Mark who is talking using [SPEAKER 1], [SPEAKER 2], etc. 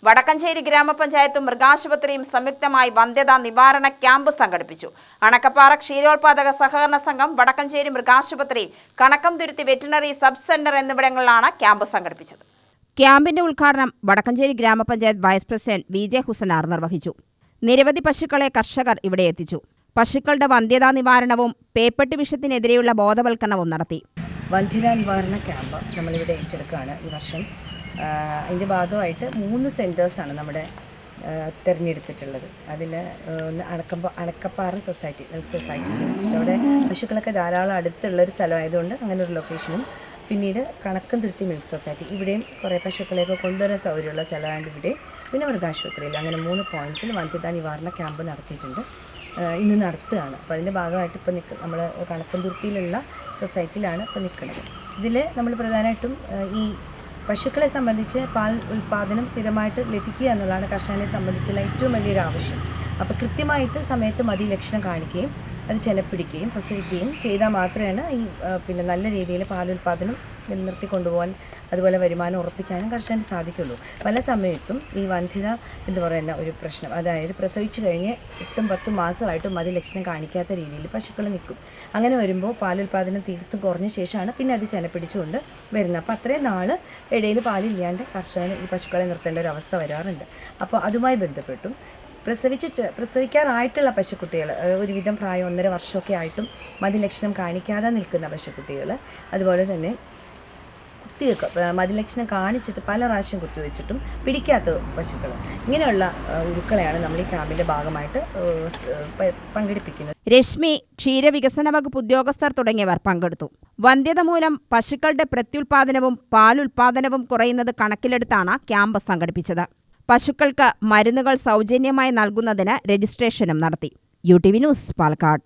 [SPEAKER 1] വടക്കഞ്ചേരി ഗ്രാമപഞ്ചായത്തും മൃഗാശുപത്രിയും സംയുക്തമായി വന്ധ്യതാ നിവാരണ ക്യാമ്പ് സംഘടിപ്പിച്ചു. അണക്കപ്പാറ ക്ഷീരോത്പാദക സഹകരണ സംഘം, വടക്കഞ്ചേരി മൃഗാശുപത്രി, കണക്കംതുരുത്തി വെറ്റിനറി സബ് സെന്റർ എന്നിവിടങ്ങളിലാണ് ക്യാമ്പ് സംഘടിപ്പിച്ചത്. ക്യാമ്പിന്റെ ഉദ്ഘാടനം വടക്കഞ്ചേരി ഗ്രാമപഞ്ചായത്ത് vice president V J Husanar നിർവഹിച്ചു. നിരവധി പശുക്കളെ കർഷകർ ഇവിടെ എത്തിച്ചു. പശുക്കളുടെ വന്ധ്യതാ നിവാരണവും പേപ്പട്ടി വിഷത്തിനെതിരെയുള്ള ബോധവൽക്കരണവും നടത്തി.
[SPEAKER 2] വന്ധ്യതാ നിവാരണ ക്യാമ്പ് നമ്മളിവിടെ ഏറ്റെടുക്കുകയാണ് ഈ വർഷം. അതിൻ്റെ ഭാഗമായിട്ട് 3 സെൻറ്റേഴ്സാണ് നമ്മുടെ തിരഞ്ഞെടുത്തിട്ടുള്ളത്. അതിൽ അണക്കപ്പാറ സൊസൈറ്റിയിൽ വെച്ചിട്ട് അവിടെ പശുക്കളൊക്കെ ധാരാളം അടുത്തുള്ളൊരു സ്ഥലമായതുകൊണ്ട് അങ്ങനെ ഒരു ലൊക്കേഷനും, പിന്നീട് കണക്കംതുരുത്തി മിൽക്ക് സൊസൈറ്റി, ഇവിടെയും കുറേ പശുക്കളെയൊക്കെ കൊണ്ടുവരാൻ സൗകര്യമുള്ള സ്ഥലമായതുകൊണ്ട് ഇവിടെയും, പിന്നെ മൃഗാശുപത്രിയിൽ, അങ്ങനെ 3 പോയിൻറ്റ്സിൽ വന്ധ്യതാ നിവാരണ ക്യാമ്പ് നടത്തിയിട്ടുണ്ട്. ഇന്ന് നടത്തുകയാണ്. അപ്പോൾ അതിൻ്റെ ഭാഗമായിട്ട് ഇപ്പോൾ നമ്മൾ കണക്കംതുരുത്തിയിലുള്ള സൊസൈറ്റിയിലാണ് ഇപ്പോൾ നിൽക്കുന്നത്. ഇതിൽ നമ്മൾ പ്രധാനമായിട്ടും ഈ പശുക്കളെ സംബന്ധിച്ച് പാൽ ഉൽപ്പാദനം സ്ഥിരമായിട്ട് ലഭിക്കുക എന്നുള്ളതാണ് കർഷകനെ സംബന്ധിച്ചുള്ള ഏറ്റവും വലിയൊരു ആവശ്യം. അപ്പോൾ കൃത്യമായിട്ട് സമയത്ത് മതി ലക്ഷണം കാണിക്കുകയും അത് ചെനപ്പിടിക്കുകയും പ്രസവിക്കുകയും ചെയ്താൽ മാത്രമാണ് ഈ നല്ല രീതിയിൽ പാലുൽപ്പാദനം നിലനിർത്തി കൊണ്ടുപോകാൻ, അതുപോലെ വരുമാനം ഉറപ്പിക്കാനും കർഷകന് സാധിക്കുള്ളൂ. പല സമയത്തും ഈ വന്ധ്യത എന്ന് പറയുന്ന ഒരു പ്രശ്നം, അതായത് പ്രസവിച്ച് കഴിഞ്ഞ് 8-10 മാസമായിട്ടും മതി ലക്ഷണം കാണിക്കാത്ത രീതിയിൽ പശുക്കൾ നിൽക്കും. അങ്ങനെ വരുമ്പോൾ പാലുൽപ്പാദനം തീർത്തും കുറഞ്ഞ ശേഷമാണ് പിന്നെ അത് ചെനപ്പിടിച്ചുകൊണ്ട് വരുന്നത്. അപ്പോൾ അത്രയും നാൾ ഇടയിൽ പാലില്ലാണ്ട് കർഷകന് ഈ പശുക്കളെ നിർത്തേണ്ട ഒരു അവസ്ഥ വരാറുണ്ട്. അപ്പോൾ അതുമായി ബന്ധപ്പെട്ടും പ്രസവിക്കാറായിട്ടുള്ള പശുക്കുട്ടികൾ, ഒരുവിധം പ്രായം 1.5 വർഷമൊക്കെ ആയിട്ടും മതിലക്ഷണം കാണിക്കാതെ നിൽക്കുന്ന പശുക്കുട്ടികൾ, അതുപോലെ തന്നെ മതിലക്ഷണം കാണിച്ചിട്ട് പല പ്രാവശ്യം കുത്തിവെച്ചിട്ടും പിടിക്കാത്ത പശുക്കൾ, ഇങ്ങനെയുള്ള ഉരുക്കളെയാണ് നമ്മൾ ഈ ക്യാമ്പിൻ്റെ ഭാഗമായിട്ട് പങ്കെടുപ്പിക്കുന്നത്.
[SPEAKER 1] രശ്മി, ക്ഷീരവികസന വകുപ്പ് ഉദ്യോഗസ്ഥർ തുടങ്ങിയവർ പങ്കെടുത്തു. വന്ധ്യത മൂലം പശുക്കളുടെ പ്രത്യുൽപാദനവും പാലുൽപാദനവും കുറയുന്നത് കണക്കിലെടുത്താണ് ക്യാമ്പ് സംഘടിപ്പിച്ചത്. പശുക്കൾക്ക് മരുന്നുകൾ സൗജന്യമായി നൽകുന്നതിന് രജിസ്ട്രേഷനും നടത്തി. UTV news, Palakkad.